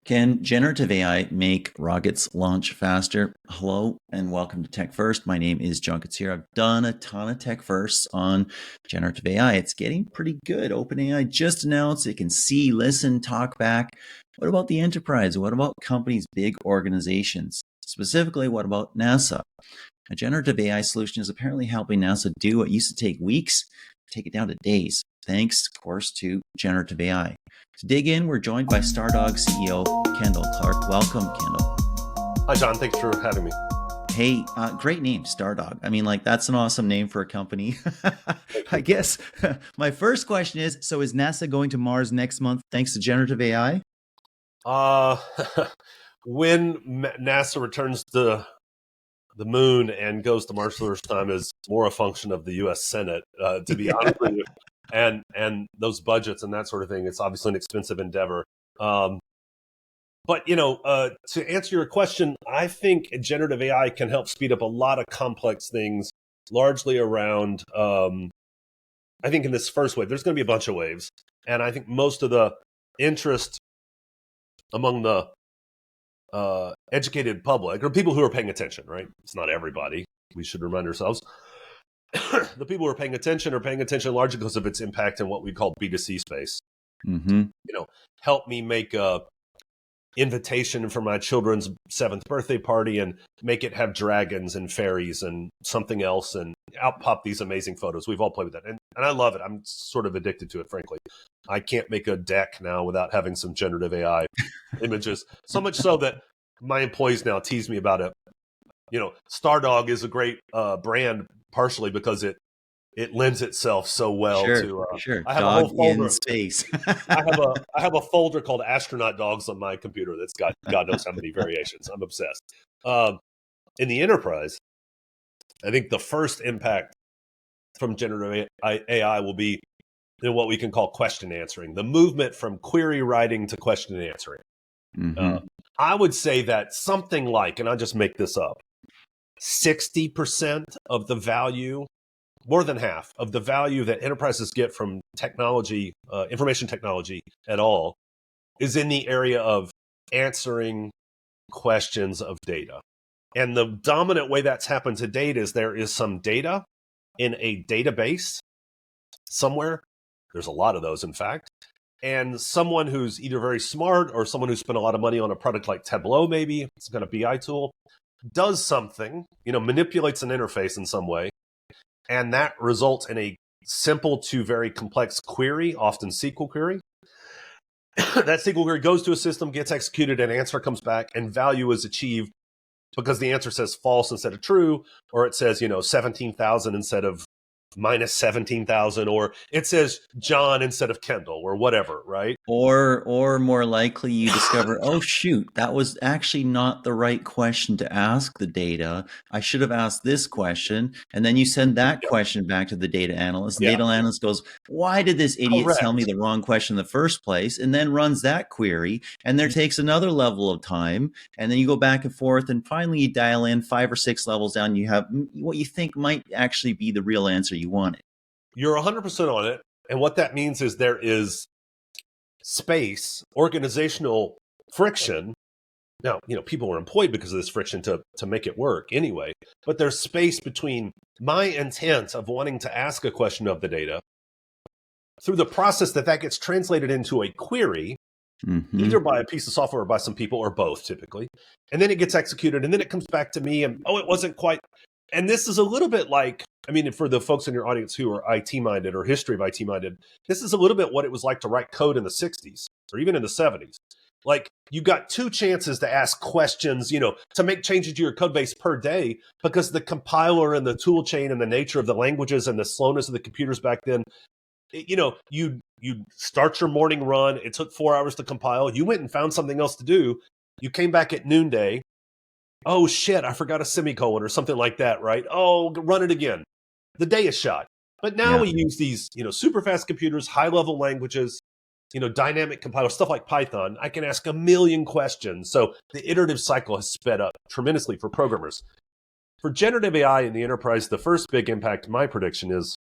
Can generative AI make rockets launch faster? Hello and welcome to Tech First. My name is John Koetsier. I've done a ton of Tech Firsts on generative AI. It's getting pretty good. OpenAI just announced it can see, listen, talk back. What about the enterprise? What about companies, big organizations? Specifically, what about NASA? A generative AI solution is apparently helping NASA do what used to take weeks, take it down to days, thanks, of course, to generative AI. To dig in, we're joined by Stardog CEO Kendall Clark. Welcome, Kendall. Hi, John. Thanks for having me. Hey, great name, Stardog. I mean, that's an awesome name for a company. I guess my first question is, so is NASA going to Mars next month thanks to generative AI? When NASA returns to the moon and goes to Mars for the first time is more a function of the U.S. Senate, to be honest with you, and those budgets and that sort of thing. It's obviously an expensive endeavor. But to answer your question, I think generative AI can help speed up a lot of complex things, largely around. I think in this first wave, there's going to be a bunch of waves, and I think most of the interest among the educated public or people who are paying attention, right? It's not everybody. We should remind ourselves. The people who are paying attention largely because of its impact in what we call B2C space. Mm-hmm. Help me make a invitation for my children's 7th birthday party and make it have dragons and fairies and something else, and out pop these amazing photos. We've all played with that. And I love it. I'm sort of addicted to it, frankly. I can't make a deck now without having some generative AI images. So much so that my employees now tease me about it. Stardog is a great brand partially because it lends itself so well to. Sure. I have Dog a whole folder in space. I have a folder called astronaut dogs on my computer that's got God knows how many variations. I'm obsessed. In the enterprise, I think the first impact from generative AI will be what we can call question answering, the movement from query writing to question answering. Mm-hmm. I would say that something like, and I'll just make this up, 60% of the value, more than half of the value that enterprises get from technology, information technology at all, is in the area of answering questions of data. And the dominant way that's happened to date is there is some data in a database somewhere. There's a lot of those, in fact. And someone who's either very smart or someone who spent a lot of money on a product like Tableau, maybe, it's kind of BI tool, does something, manipulates an interface in some way, and that results in a simple to very complex query, often SQL query. That SQL query goes to a system, gets executed, an answer comes back, and value is achieved because the answer says false instead of true, or it says, 17,000 instead of minus 17,000, or it says John instead of Kendall, or whatever, right? Or more likely you discover, oh shoot, that was actually not the right question to ask the data. I should have asked this question. And then you send that question back to the data analyst. The data analyst goes, why did this idiot tell me the wrong question in the first place? And then runs that query. And there takes another level of time. And then you go back and forth. And finally you dial in 5 or 6 levels down. You have what you think might actually be the real answer you wanted. You're 100% on it. And what that means is there is space, organizational friction. Now, people are employed because of this friction to make it work anyway, but there's space between my intent of wanting to ask a question of the data through the process that gets translated into a query, either by a piece of software or by some people or both typically. And then it gets executed and then it comes back to me and, it wasn't quite. And this is a little bit like, for the folks in your audience who are IT-minded or history of IT-minded, this is a little bit what it was like to write code in the 60s or even in the 70s. Like, you got 2 chances to ask questions, to make changes to your code base per day because the compiler and the tool chain and the nature of the languages and the slowness of the computers back then, you start your morning run. It took 4 hours to compile. You went and found something else to do. You came back at noonday. Oh, shit, I forgot a semicolon or something like that, right? Oh, run it again. The day is shot. But now we use these, super fast computers, high-level languages, dynamic compiler, stuff like Python. I can ask a million questions. So the iterative cycle has sped up tremendously for programmers. For generative AI in the enterprise, the first big impact, my prediction is,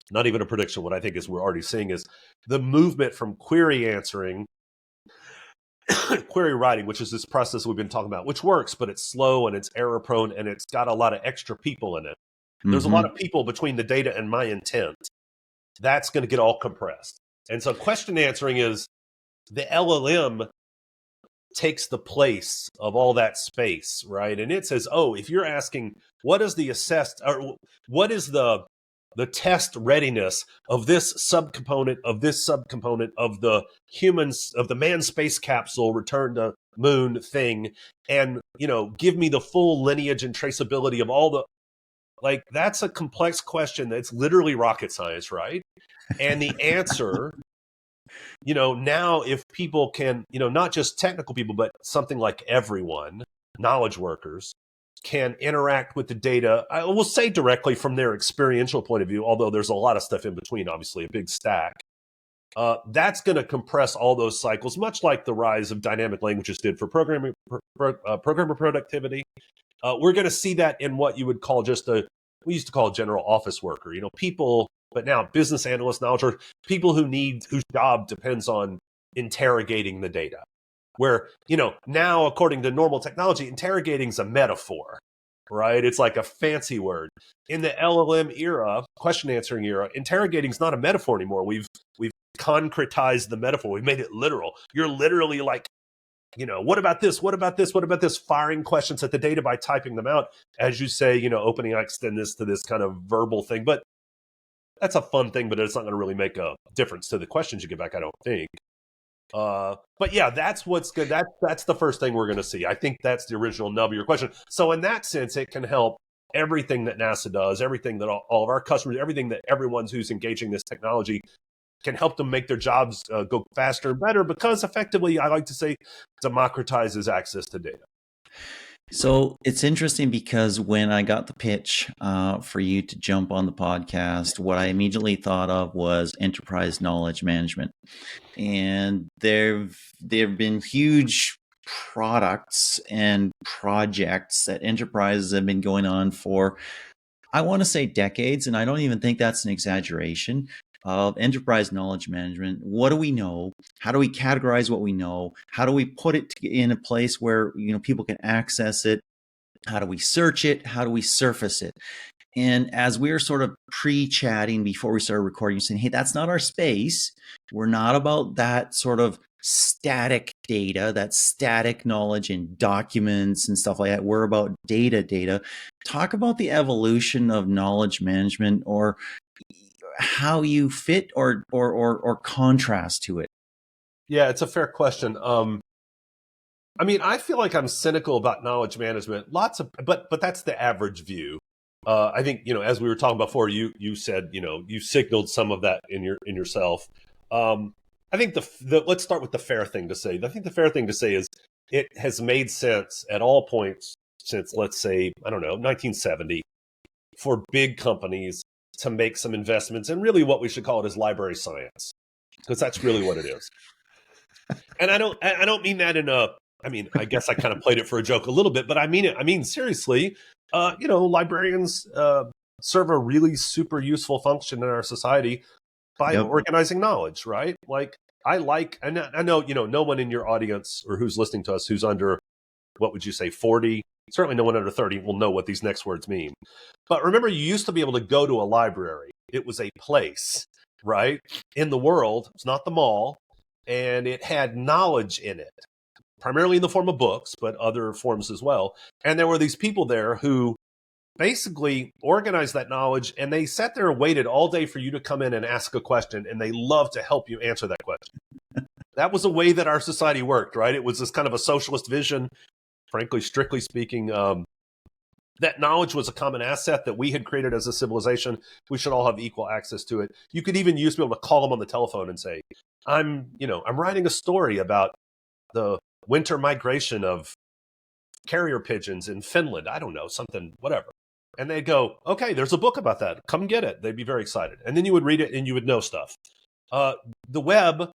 not even a prediction, what I think is we're already seeing is the movement from query answering query writing, which is this process we've been talking about, which works, but it's slow and it's error prone and it's got a lot of extra people in it. There's a lot of people between the data and my intent. That's going to get all compressed. And so question answering is the LLM takes the place of all that space, right? And it says, oh, if you're asking what is the assessed or what is the test readiness of this subcomponent of the humans of the manned space capsule return to moon thing, and give me the full lineage and traceability of all the, like, that's a complex question that's literally rocket science, right? And the answer, now if people can, not just technical people, but something like everyone, knowledge workers, can interact with the data, I will say directly from their experiential point of view, although there's a lot of stuff in between, obviously, a big stack. That's going to compress all those cycles, much like the rise of dynamic languages did for programmer productivity. We're going to see that in what you would call we used to call a general office worker, people, but now business analysts, knowledge workers, people whose job depends on interrogating the data. Where, now, according to normal technology, interrogating is a metaphor, right? It's like a fancy word. In the LLM era, question answering era, interrogating is not a metaphor anymore. We've concretized the metaphor. We've made it literal. You're literally like, what about this? What about this? What about this? Firing questions at the data by typing them out. As you say, opening, I extend this to this kind of verbal thing. But that's a fun thing, but it's not going to really make a difference to the questions you get back, I don't think. But yeah, that's what's good. That's the first thing we're going to see. I think that's the original nub of your question. So in that sense, it can help everything that NASA does, everything that all of our customers, everything that everyone's who's engaging this technology can help them make their jobs go faster and better, because effectively, I like to say, democratizes access to data. So it's interesting because when I got the pitch for you to jump on the podcast, what I immediately thought of was enterprise knowledge management. And there've been huge products and projects that enterprises have been going on for, I want to say, decades, and I don't even think that's an exaggeration, of enterprise knowledge management. What do we know? How do we categorize what we know? How do we put it in a place where people can access it? How do we search it? How do we surface it? And as we were sort of pre-chatting before we started recording, saying, hey, that's not our space. We're not about that sort of static data, that static knowledge in documents and stuff like that. We're about data. Talk about the evolution of knowledge management, or how you fit or contrast to it. Yeah, it's a fair question. I feel like I'm cynical about knowledge management. But that's the average view. I think, as we were talking before, you said, you signaled some of that in yourself. I think let's start with the fair thing to say. I think the fair thing to say is it has made sense at all points since, let's say, I don't know, 1970, for big companies to make some investments in really what we should call it as library science, because that's really what it is. And I don't mean that in a, I guess I kind of played it for a joke a little bit, but I mean it. I mean, seriously, librarians serve a really super useful function in our society by organizing knowledge, right? Like, I know, no one in your audience or who's listening to us who's under, what would you say, 40? Certainly no one under 30 will know what these next words mean. But remember, you used to be able to go to a library. It was a place, right, in the world. It's not the mall. And it had knowledge in it, primarily in the form of books, but other forms as well. And there were these people there who basically organized that knowledge, and they sat there and waited all day for you to come in and ask a question, and they loved to help you answer that question. That was a way that our society worked, right? It was this kind of a socialist vision. Frankly, strictly speaking, that knowledge was a common asset that we had created as a civilization. We should all have equal access to it. You could even use to be able to call them on the telephone and say, I'm writing a story about the winter migration of carrier pigeons in Finland. I don't know, something, whatever. And they'd go, okay, there's a book about that. Come get it. They'd be very excited. And then you would read it and you would know stuff. The web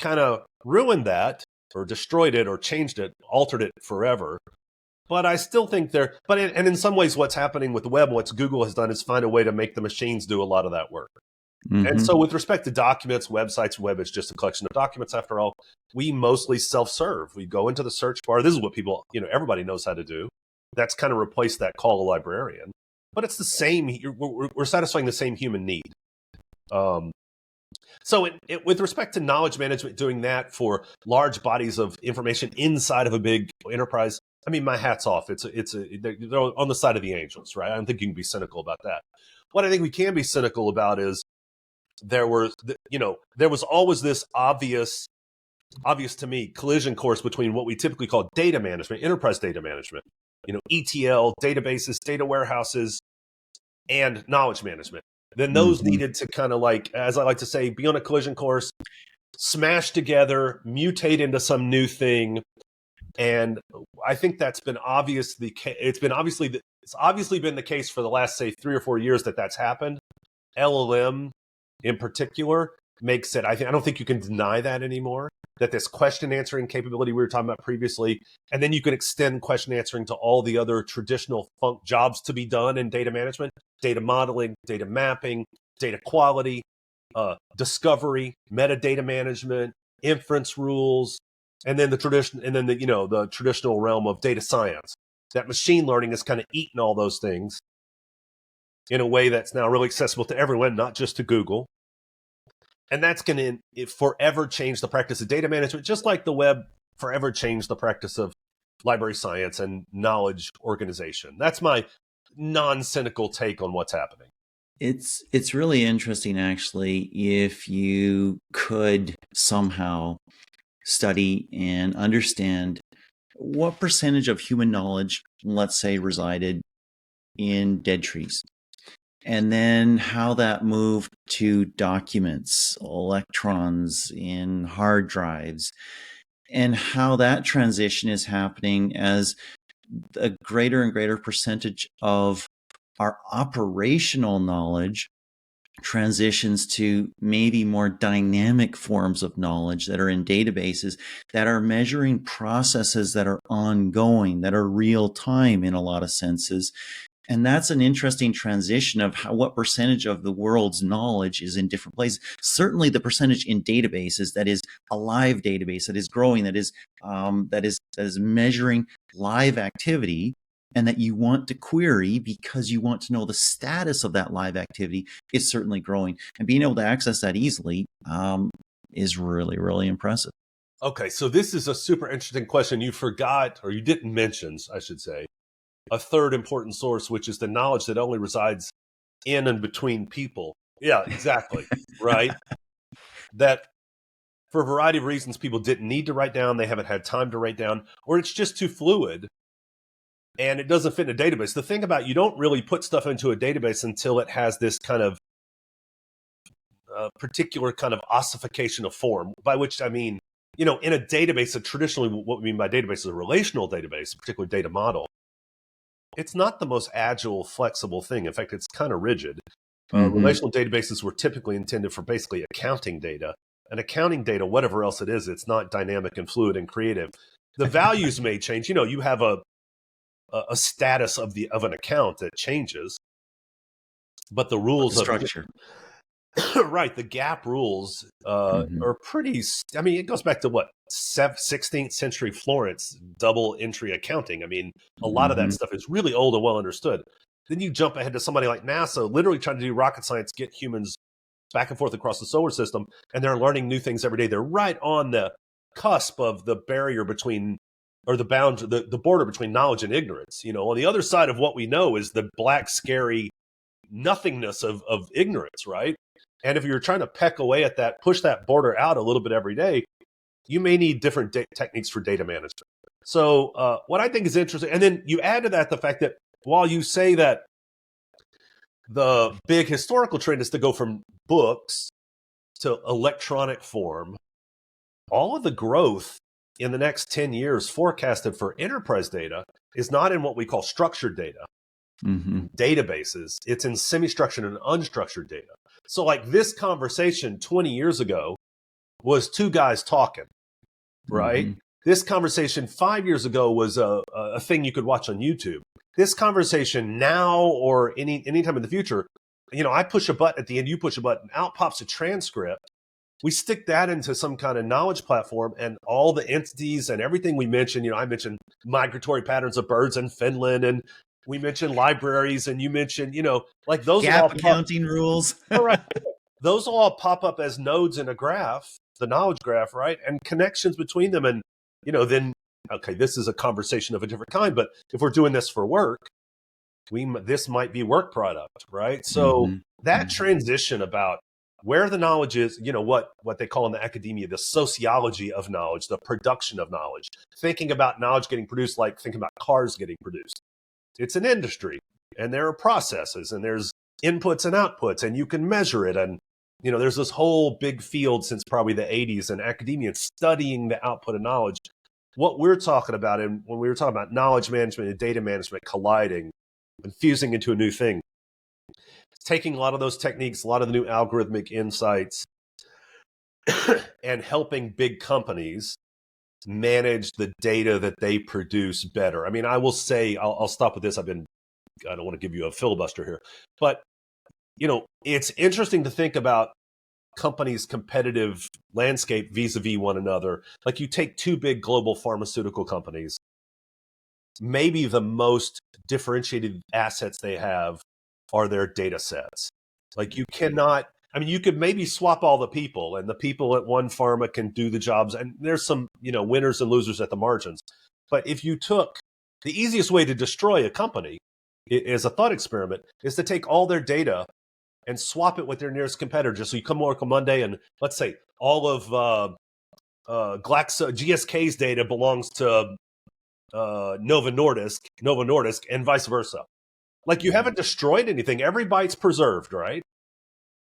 kind of ruined that, or destroyed it, or changed it, altered it forever. But I still think and in some ways what's happening with the web, what Google has done is find a way to make the machines do a lot of that work. And Mm-hmm. so with respect to documents, websites, web is just a collection of documents after all. We mostly self-serve. We go into the search bar. This is what people, everybody knows how to do. That's kind of replaced that call a librarian. But it's the same. We're satisfying the same human need. So with respect to knowledge management, doing that for large bodies of information inside of a big enterprise, I mean, my hat's off. They're on the side of the angels, right? I don't think you can be cynical about that. What I think we can be cynical about is there was always this obvious to me collision course between what we typically call data management, enterprise data management, ETL, databases, data warehouses, and knowledge management. Then those Mm-hmm. needed to kind of, like, as I like to say, be on a collision course, smash together, mutate into some new thing. And I think that's been obvious. It's obviously been the case for the last, say, 3 or 4 years that's happened. LLM in particular makes it, I don't think you can deny that anymore, that this question answering capability we were talking about previously, and then you can extend question answering to all the other traditional jobs to be done in data management, data modeling, data mapping, data quality, discovery, metadata management, inference rules, and then the traditional realm of data science. That machine learning has kind of eaten all those things in a way that's now really accessible to everyone, not just to Google. And that's going to forever change the practice of data management, just like the web forever changed the practice of library science and knowledge organization. That's my non-cynical take on what's happening. It's really interesting, actually, if you could somehow study and understand what percentage of human knowledge, let's say, resided in dead trees, and then how that moved to documents, electrons in hard drives, and how that transition is happening as a greater and greater percentage of our operational knowledge transitions to maybe more dynamic forms of knowledge that are in databases that are measuring processes that are ongoing, that are real time in a lot of senses. And that's an interesting transition of what percentage of the world's knowledge is in different places. Certainly the percentage in databases that is a live database, that is growing, that is measuring live activity, and that you want to query because you want to know the status of that live activity, is certainly growing. And being able to access that easily is really, really impressive. Okay, so this is a super interesting question. You forgot, or you didn't mention, I should say, a third important source, which is the knowledge that only resides in and between people. Yeah, exactly. Right? That for a variety of reasons, people didn't need to write down, they haven't had time to write down, or it's just too fluid and it doesn't fit in a database. The thing about, you don't really put stuff into a database until it has this kind of particular kind of ossification of form, by which I mean, in a database, traditionally what we mean by database is a relational database, a particular data model. It's not the most agile, flexible thing. In fact, it's kind of rigid. Relational databases were typically intended for basically accounting data. And accounting data, whatever else it is, it's not dynamic and fluid and creative. The values may change. You have a status of an account that changes, but the rules The of structure. right, the GAAP rules are pretty. I mean, it goes back to what, 16th century Florence, double entry accounting. I mean, a lot of that stuff is really old and well understood. Then you jump ahead to somebody like NASA, literally trying to do rocket science, get humans back and forth across the solar system, and they're learning new things every day. They're right on the cusp of the barrier between, or the border between knowledge and ignorance. On the other side of what we know is the black, scary nothingness of ignorance, right? And if you're trying to peck away at that, push that border out a little bit every day, you may need different techniques for data management. So what I think is interesting, and then you add to that the fact that while you say that the big historical trend is to go from books to electronic form, all of the growth in the next 10 years forecasted for enterprise data is not in what we call structured data, databases. It's in semi-structured and unstructured data. So like this conversation 20 years ago was two guys talking, right? This conversation 5 years ago was a thing you could watch on YouTube. This conversation now or any time in the future I push a button at the end, you push a button, out pops a transcript. We stick that into some kind of knowledge platform, and all the entities and everything we mentioned, I mentioned migratory patterns of birds in Finland, and we mentioned libraries, and you mentioned, like those will Gap all pop. accounting rules. Correct. Those will all pop up as nodes in a graph, the knowledge graph, right? And connections between them. And, then, okay, this is a conversation of a different kind, but if we're doing this for work, this might be work product, right? So that transition about where the knowledge is, what they call in the academia, the sociology of knowledge, the production of knowledge, thinking about knowledge getting produced, like thinking about cars getting produced. It's an industry, and there are processes, and there's inputs and outputs, and you can measure it. And, there's this whole big field since probably the 80s in academia studying the output of knowledge. What we're talking about, and when we were talking about knowledge management and data management colliding and fusing into a new thing, it's taking a lot of those techniques, a lot of the new algorithmic insights, and helping big companies manage the data that they produce better. I mean, I will say, I'll stop with this. I don't want to give you a filibuster here, but it's interesting to think about companies' competitive landscape vis-a-vis one another. Like, you take two big global pharmaceutical companies, maybe the most differentiated assets they have are their data sets. Like, you could maybe swap all the people, and the people at one pharma can do the jobs, and there's some, winners and losers at the margins. But if you took the easiest way to destroy a company, as a thought experiment, is to take all their data and swap it with their nearest competitor. So you come work on Monday, and let's say all of GSK's data belongs to Novo Nordisk, and vice versa. Like, you haven't destroyed anything. Every byte's preserved, right?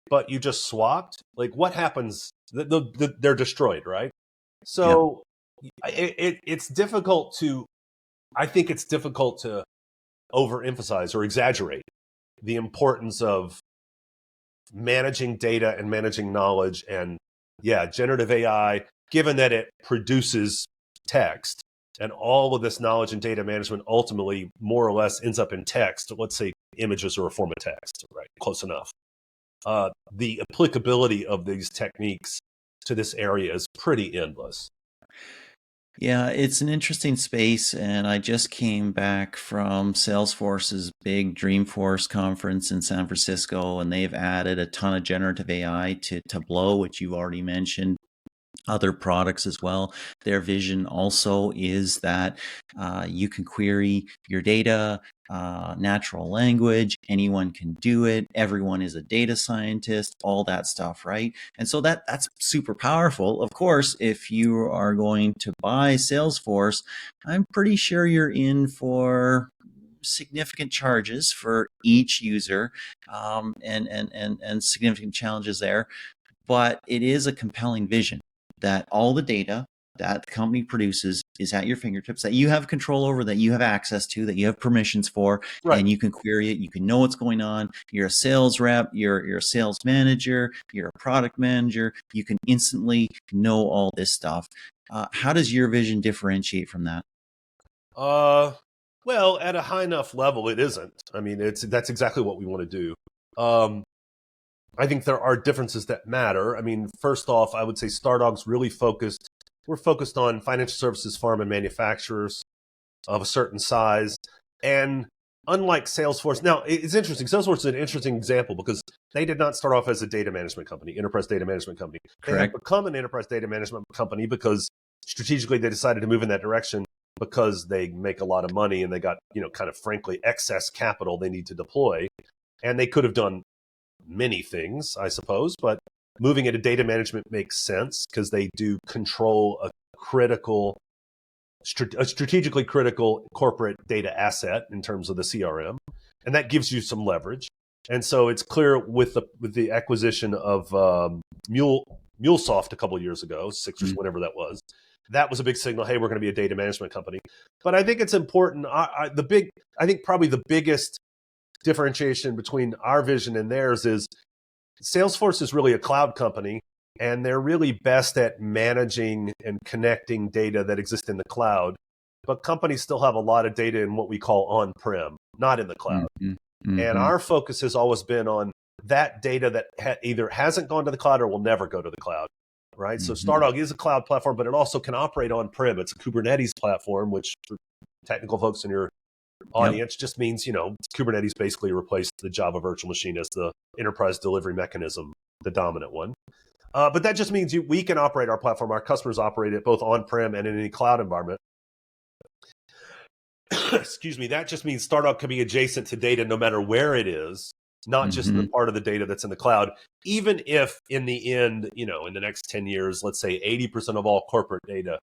But you just swapped. Like, what happens? They're destroyed, right? So it's difficult to, I think it's difficult to overemphasize or exaggerate the importance of managing data and managing knowledge. And generative AI, given that it produces text, and all of this knowledge and data management ultimately more or less ends up in text. Let's say images are a form of text, right? Close enough. The applicability of these techniques to this area is pretty endless. Yeah, it's an interesting space, and I just came back from Salesforce's big Dreamforce conference in San Francisco, and they've added a ton of generative AI to Tableau, which you already mentioned, other products as well. Their vision also is that you can query your data, natural language, anyone can do it, everyone is a data scientist, all that stuff, right? And so that's super powerful. Of course, if you are going to buy Salesforce, I'm pretty sure you're in for significant charges for each user, and significant challenges there. But it is a compelling vision that all the data that the company produces is at your fingertips, that you have control over, that you have access to, that you have permissions for, Right. and you can query it. You can know what's going on. You're a sales rep, you're a sales manager, you're a product manager. You can instantly know all this stuff. How does your vision differentiate from that? Well, at a high enough level, it isn't. I mean, that's exactly what we want to do. I think there are differences that matter. I mean, first off, I would say Stardog's really focused. We're focused on financial services, pharma, and manufacturers of a certain size. And unlike Salesforce, now it's interesting. Salesforce is an interesting example because they did not start off as a data management company, enterprise data management company. They have become an enterprise data management company because strategically they decided to move in that direction because they make a lot of money and they got, kind of frankly, excess capital they need to deploy. And they could have done many things, I suppose, but moving into data management makes sense because they do control a strategically critical corporate data asset in terms of the CRM, and that gives you some leverage. And so it's clear with the acquisition of MuleSoft a couple of years ago, six or whatever that was a big signal. Hey, we're going to be a data management company. But I think it's important. I think probably the biggest differentiation between our vision and theirs is Salesforce is really a cloud company, and they're really best at managing and connecting data that exists in the cloud. But companies still have a lot of data in what we call on-prem, not in the cloud. And our focus has always been on that data that either hasn't gone to the cloud or will never go to the cloud, right? So Stardog is a cloud platform, but it also can operate on-prem. It's a Kubernetes platform, which for technical folks in your audience just means, Kubernetes basically replaced the Java virtual machine as the enterprise delivery mechanism, the dominant one. But that just means we can operate our platform. Our customers operate it both on-prem and in any cloud environment. Excuse me. That just means Stardog can be adjacent to data no matter where it is, not just the part of the data that's in the cloud. Even if in the end, in the next 10 years, let's say 80% of all corporate data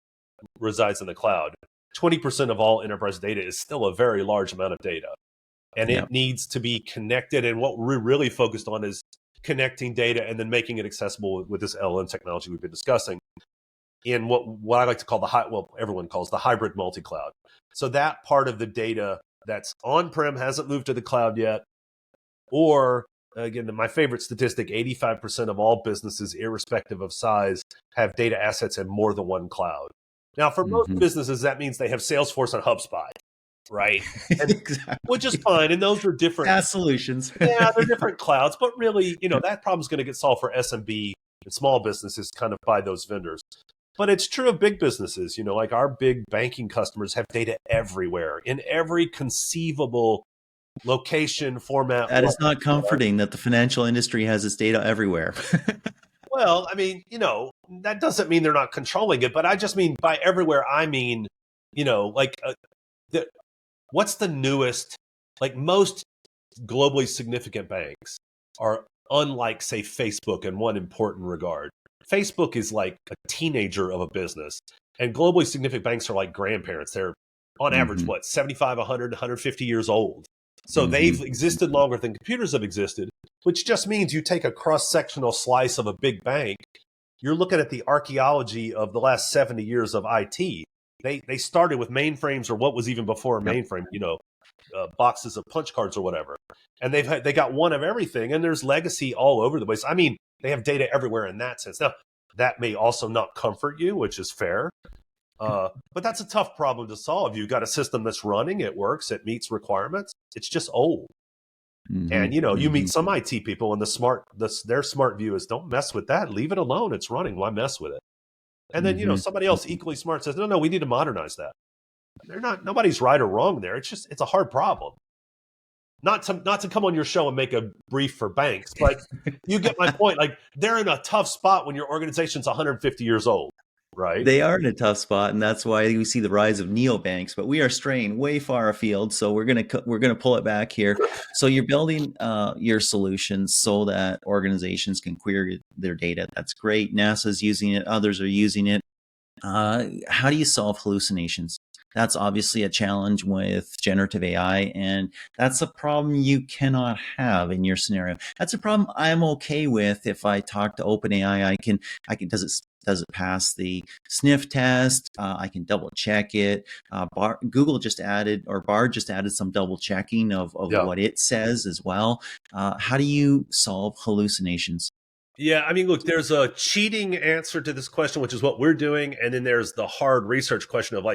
resides in the cloud, 20% of all enterprise data is still a very large amount of data. And it needs to be connected. And what we're really focused on is connecting data and then making it accessible with this LLM technology we've been discussing in what I like to call everyone calls the hybrid multi-cloud. So that part of the data that's on-prem hasn't moved to the cloud yet, or again, my favorite statistic, 85% of all businesses, irrespective of size, have data assets in more than one cloud. Now, for most businesses, that means they have Salesforce and HubSpot, right? Exactly. Which is fine. And those are different solutions. Yeah, they're different clouds, but really, that problem's going to get solved for SMB and small businesses kind of by those vendors. But it's true of big businesses, like our big banking customers have data everywhere in every conceivable location, format. That is not comforting that the financial industry has its data everywhere. Well, I mean, that doesn't mean they're not controlling it, but I just mean by everywhere, I mean, what's the newest, most globally significant banks are unlike, say, Facebook in one important regard. Facebook is like a teenager of a business, and globally significant banks are like grandparents. They're on average, 75, 100, 150 years old. So they've existed longer than computers have existed, which just means you take a cross-sectional slice of a big bank. You're looking at the archaeology of the last 70 years of IT. They started with mainframes, or what was even before a mainframe, boxes of punch cards or whatever. And they got one of everything, and there's legacy all over the place. I mean, they have data everywhere in that sense. Now, that may also not comfort you, which is fair. But that's a tough problem to solve. You've got a system that's running, it works, it meets requirements. It's just old. And you meet some IT people, and their smart view is, don't mess with that. Leave it alone. It's running. Why mess with it? And then, somebody else equally smart says, no, we need to modernize that. Nobody's right or wrong there. It's a hard problem. Not to come on your show and make a brief for banks, but you get my point. They're in a tough spot when your organization's 150 years old, right? They are in a tough spot, and that's why we see the rise of neobanks. But we are straying way far afield, so we're gonna pull it back here. So you're building your solutions so that organizations can query their data. That's great. NASA's using it. Others are using it. How do you solve hallucinations? That's obviously a challenge with generative AI, and that's a problem you cannot have in your scenario. That's a problem I'm okay with. If I talk to OpenAI, I can does it pass the sniff test? I can double check it. Google just added, or Bard just added some double checking of what it says as well. How do you solve hallucinations? Yeah, I mean, look, there's a cheating answer to this question, which is what we're doing. And then there's the hard research question of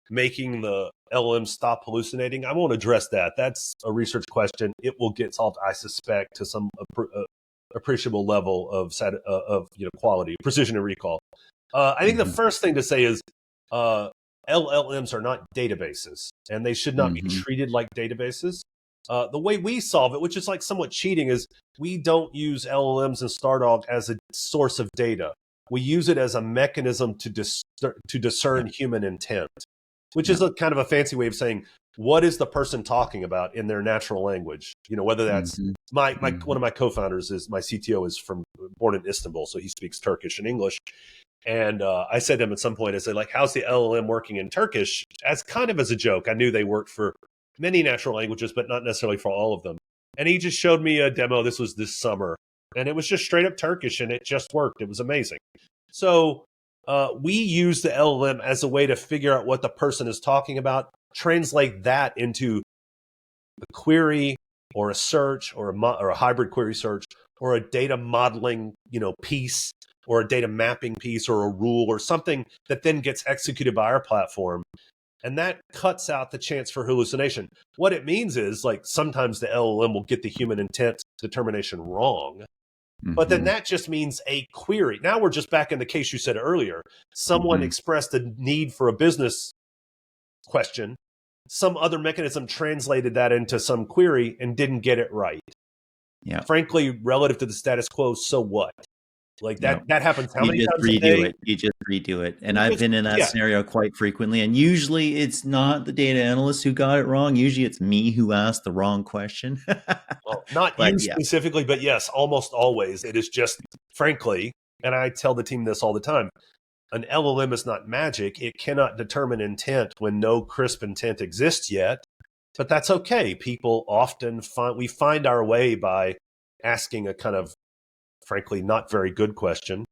making the LLM stop hallucinating. I won't address that. That's a research question. It will get solved, I suspect, to some appreciable level of quality, precision, and recall. I think the first thing to say is LLMs are not databases, and they should not be treated like databases. The way we solve it, which is somewhat cheating, is we don't use LLMs and Stardog as a source of data. We use it as a mechanism to discern human intent, which is a kind of a fancy way of saying, what is the person talking about in their natural language? Whether that's one of my co-founders my CTO is born in Istanbul, so he speaks Turkish and English. And I said to him at some point, I said, how's the LLM working in Turkish? As kind of as a joke. I knew they worked for many natural languages, but not necessarily for all of them. And he just showed me a demo. This was this summer, and it was just straight up Turkish, and it just worked. It was amazing. So we use the LLM as a way to figure out what the person is talking about, translate that into a query or a search or a hybrid query search or a data modeling piece or a data mapping piece or a rule or something that then gets executed by our platform. And that cuts out the chance for hallucination. What it means is, like, sometimes the LLM will get the human intent determination wrong, but then that just means a query. Now we're just back in the case you said earlier. Someone expressed a need for a business question. Some other mechanism translated that into some query and didn't get it right. Yeah. Frankly, relative to the status quo, so what? Like that happens how many times a day? You just redo it. And I've been in that scenario quite frequently. And usually it's not the data analyst who got it wrong. Usually it's me who asked the wrong question. Well, not you specifically, but yes, almost always. It is just, frankly, and I tell the team this all the time, an LLM is not magic. It cannot determine intent when no crisp intent exists yet. But that's okay. People often find our way by asking a kind of, frankly, not very good question.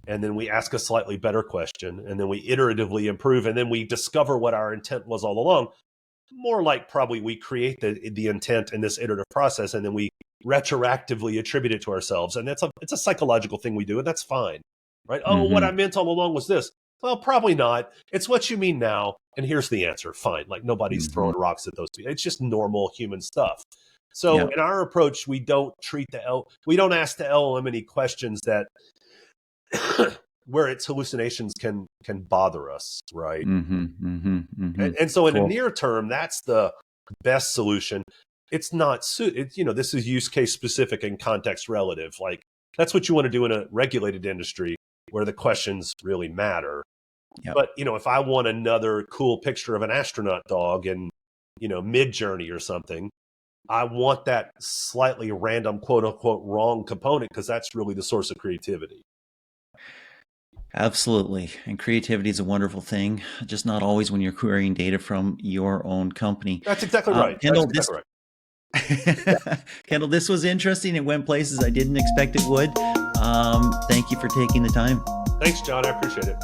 And then we ask a slightly better question. And then we iteratively improve. And then we discover what our intent was all along. More like probably we create the intent in this iterative process. And then we retroactively attribute it to ourselves. And it's a psychological thing we do. And that's fine. Right? Oh, what I meant all along was this. Well, probably not. It's what you mean now. And here's the answer. Fine. Like nobody's throwing rocks at those people. It's just normal human stuff. So in our approach, we don't ask the LLM any questions that where its hallucinations can bother us, right? And so in the near term, that's the best solution. It's not this is use case specific and context relative. Like that's what you want to do in a regulated industry where the questions really matter. Yep. But if I want another cool picture of an astronaut dog in Mid-Journey or something, I want that slightly random, quote unquote, wrong component because that's really the source of creativity. Absolutely. And creativity is a wonderful thing, just not always when you're querying data from your own company. That's exactly right. Kendall, Kendall, this was interesting. It went places I didn't expect it would. Thank you for taking the time. Thanks, John. I appreciate it.